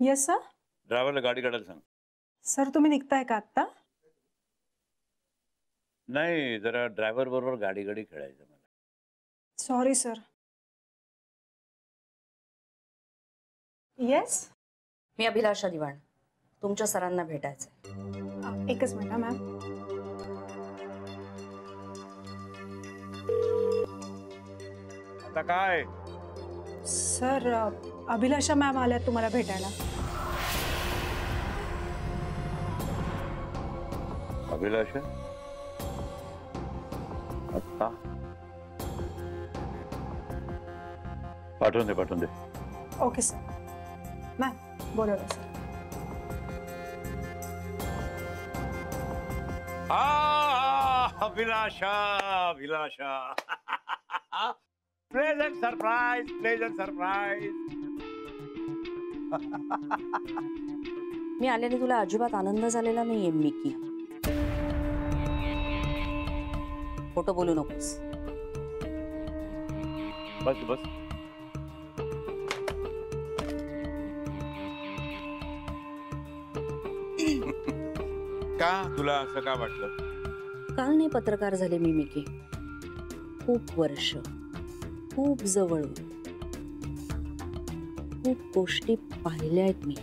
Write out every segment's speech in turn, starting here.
Yes sir. ड्रायव्हरला गाडी काढायला सांग. सर तुम्ही निघताय का आत्ता? नाही, जरा ड्रायव्हर बरोबर गाडी खेळायचं मला. Sorry sir. येस. मी अभिलाषा दिवाण, तुमच्या सरांना भेटायचंय. एकच मिनिट मॅम. आता काय? सर अभिलाषा मॅम आल्या तुम्हाला भेटायला. अभिलाषा? आता पाठवून दे. Okay sir. मॅम बोलवलं सर. अभिलाषा. Pleasant surprise. मी आल्याने तुला अजिबात आनंद झालेला नाहीये मिकी. खोटं बोलू नकोस. बस. का तुला असं का वाटलं? काल नाही पत्रकार झाले मी मिकी. खूप वर्ष, खूप जवळ, खूप गोष्टी पाहिल्या आहेत मी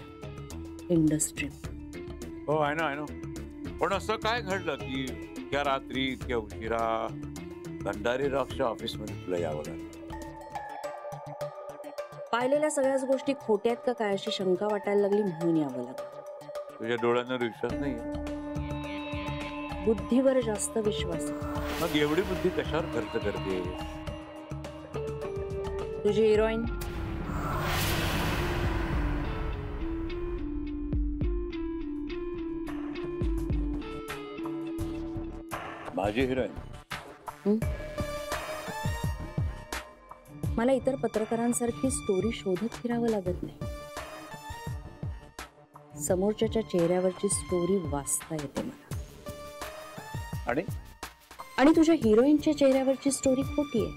इंडस्ट्री. हो, आय नो. पण असं काय घडलं की इतक्या रात्री इतक्या उशिरा भंडारी रॉक्सच्या ऑफिसमध्ये तुला यावं लागलं? पाहिलेल्या सगळ्याच गोष्टी खोट्या आहेत का काय अशी शंका वाटायला लागली म्हणून यावं लागलं. तुझ्या डोळ्यांवर विश्वास नाहीये? बुद्धीवर जास्त विश्वास आहे. मग एवढी बुद्धी कशावर खर्च करते? तुझी हिरोईन माझी हिरोईन? मला इतर पत्रकारांसारखी स्टोरी शोधत फिरावं लागत नाही. समोरच्याच्या चेहऱ्यावरची स्टोरी वाचता येते मला. आणि तुझ्या हिरोईनच्या चेहऱ्यावरची स्टोरी खोटी आहे.